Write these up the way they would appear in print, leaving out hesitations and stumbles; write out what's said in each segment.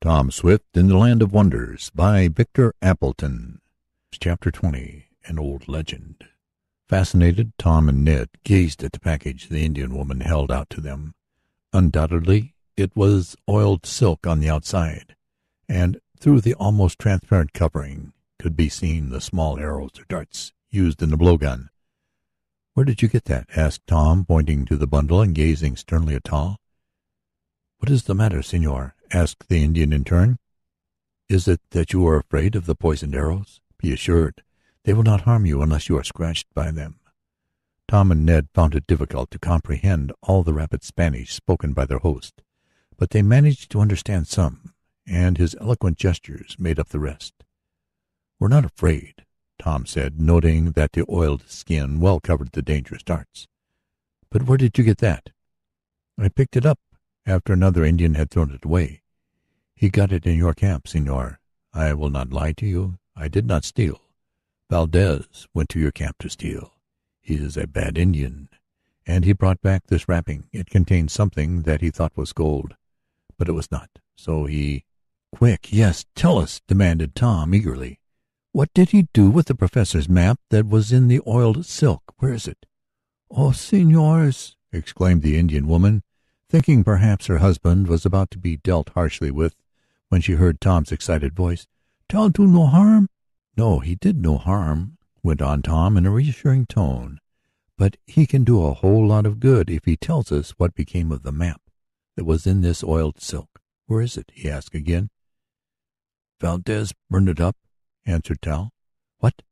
Tom Swift in the Land of Wonders by Victor Appleton. Chapter 20. An Old Legend. Fascinated, Tom and Ned gazed at the package the Indian woman held out to them. Undoubtedly it was oiled silk on the outside, and through the almost transparent covering could be seen the small arrows or darts used in the blowgun. "Where did you get that?" asked Tom, pointing to the bundle and gazing sternly at Tal. "What is the matter, Senor?" asked the Indian in turn. "Is it that you are afraid of the poisoned arrows? Be assured they will not harm you unless you are scratched by them." Tom and Ned found it difficult to comprehend all the rapid Spanish spoken by their host, but they managed to understand some, and his eloquent gestures made up the rest. "We're not afraid," Tom said, noting that the oiled skin well covered the dangerous darts. "But where did you get that?" "I picked it up after another Indian had thrown it away. He got it in your camp, Senor. I will not lie to you. I did not steal. Valdez went to your camp to steal. He is a bad Indian, and he brought back this wrapping. It contained something that he thought was gold, but it was not. So he—" "Quick, yes, tell us," demanded Tom eagerly. "What did he do with the professor's map that was in the oiled silk? Where is it?" "Oh, senors," exclaimed the Indian woman, thinking perhaps her husband was about to be dealt harshly with when she heard Tom's excited voice. "Tal do no harm?" "No, he did no harm," went on Tom in a reassuring tone, "but he can do a whole lot of good if he tells us what became of the map that was in this oiled silk. Where is it?" he asked again. "Valdez burned it up," answered Tal. "What?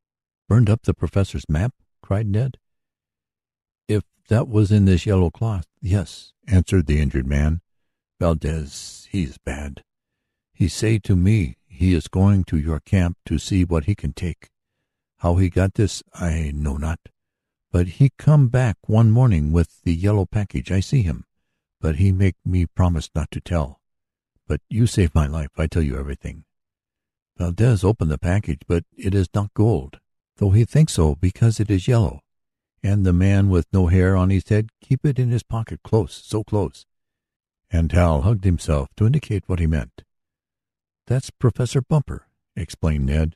Burned up the professor's map?" cried Ned. "If that was in this yellow cloth, yes," answered the injured man. "Valdez, he is bad. He say to me he is going to your camp to see what he can take. How he got this I know not, but he come back one morning with the yellow package. I see him, but he make me promise not to tell. But you saved my life. I tell you everything. Valdez opened the package, but it is not gold, though he thinks so because it is yellow. And the man with no hair on his head keep it in his pocket close, so close." And Tal hugged himself to indicate what he meant. "That's Professor Bumper," explained Ned.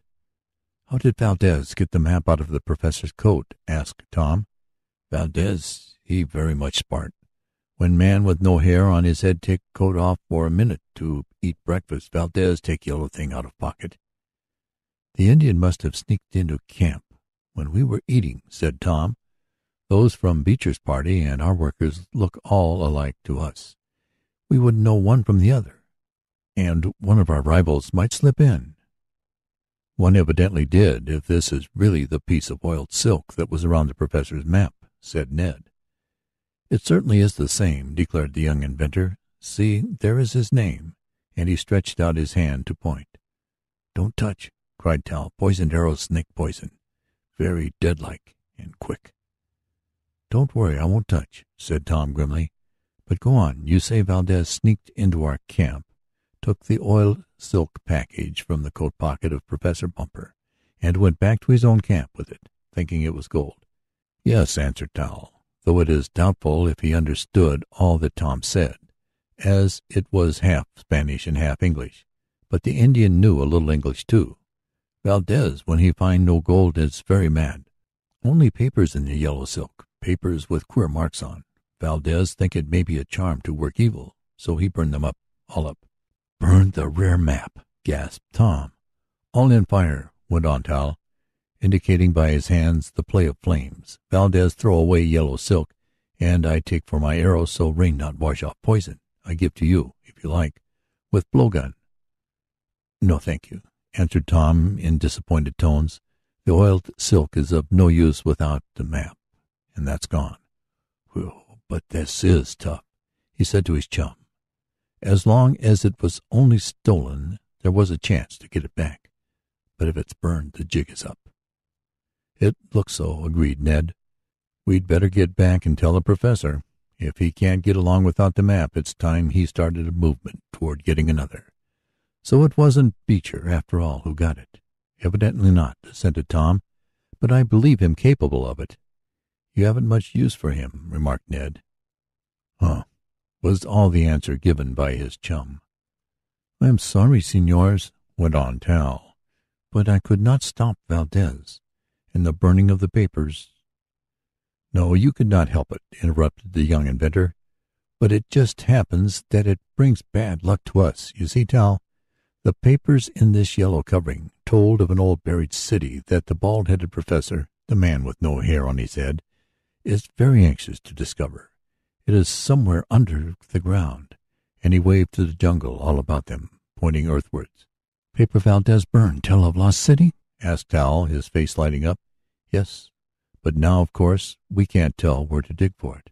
"How did Valdez get the map out of the professor's coat?" asked Tom. "Valdez, he very much smart. When man with no hair on his head take coat off for a minute to eat breakfast, Valdez take yellow thing out of pocket." "The Indian must have sneaked into camp when we were eating," said Tom. "Those from Beecher's party and our workers look all alike to us. We wouldn't know one from the other, and one of our rivals might slip in." "One evidently did, if this is really the piece of oiled silk that was around the professor's map," said Ned. "It certainly is the same," declared the young inventor. "See, there is his name," and he stretched out his hand to point. "Don't touch," cried Tal. "Poisoned arrows, snake poison. Very deadlike and quick." "Don't worry, I won't touch," said Tom grimly. "But go on. You say Valdez sneaked into our camp, took the oiled silk package from the coat pocket of Professor Bumper, and went back to his own camp with it, thinking it was gold." "Yes," answered Tal, though it is doubtful if he understood all that Tom said, as it was half Spanish and half English. But the Indian knew a little English, too. "Valdez, when he find no gold, is very mad. Only papers in the yellow silk, papers with queer marks on. Valdez think it may be a charm to work evil, so he burned them up, all up." "Burned the rare map!" gasped Tom. "All in fire," went on Tal, indicating by his hands the play of flames. "Valdez throw away yellow silk, and I take for my arrow so rain not wash off poison. I give to you, if you like, with blowgun." "No, thank you," answered Tom in disappointed tones. "The oiled silk is of no use without the map, and that's gone." "Whew, but this is tough," he said to his chum. "As long as it was only stolen, there was a chance to get it back. But if it's burned, the jig is up." "It looks so," agreed Ned. "We'd better get back and tell the professor. If he can't get along without the map, it's time he started a movement toward getting another." "So it wasn't Beecher, after all, who got it?" "Evidently not," assented Tom, "but I believe him capable of it." "You haven't much use for him," remarked Ned. "Huh," was all the answer given by his chum. "I am sorry, Señors," went on Tal, "but I could not stop Valdez, and the burning of the papers—" "No, you could not help it," interrupted the young inventor. "But it just happens that it brings bad luck to us. You see, Tal, the papers in this yellow covering told of an old buried city that the bald-headed professor, the man with no hair on his head, is very anxious to discover. It is somewhere under the ground," and he waved to the jungle all about them, pointing earthwards. "Paper Valdez burned tell of lost city?" asked Tal, his face lighting up. "Yes, but now, of course, we can't tell where to dig for it."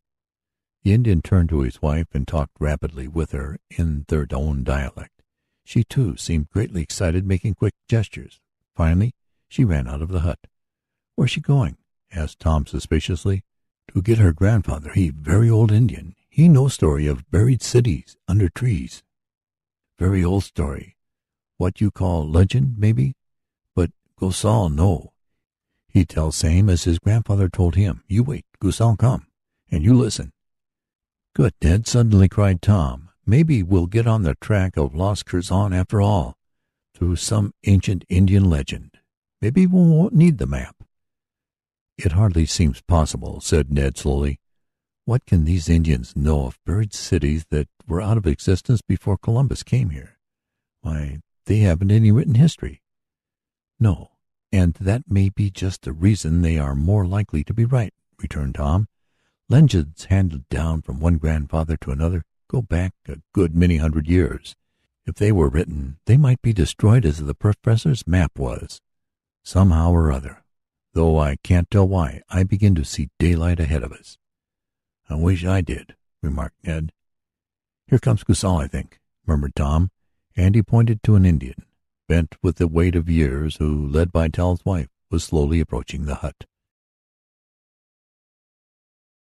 The Indian turned to his wife and talked rapidly with her in their own dialect. She, too, seemed greatly excited, making quick gestures. Finally, she ran out of the hut. "Where's she going?" asked Tom suspiciously. "To get her grandfather. He very old Indian. He know story of buried cities under trees. Very old story. What you call legend, maybe? But Gosal know. He tell same as his grandfather told him. You wait. Gosal come, and you listen." "Good, Ned," suddenly cried Tom. "Maybe we'll get on the track of lost Curzon after all, through some ancient Indian legend. Maybe we won't need the map." "It hardly seems possible," said Ned slowly. "What can these Indians know of buried cities that were out of existence before Columbus came here? Why, they haven't any written history." "No, and that may be just the reason they are more likely to be right," returned Tom. "Legends handed down from one grandfather to another go back a good many hundred years. If they were written, they might be destroyed as the professor's map was. Somehow or other, though I can't tell why, I begin to see daylight ahead of us." "I wish I did," remarked Ned. "Here comes Gosal, I think," murmured Tom, and he pointed to an Indian, bent with the weight of years, who, led by Tal's wife, was slowly approaching the hut.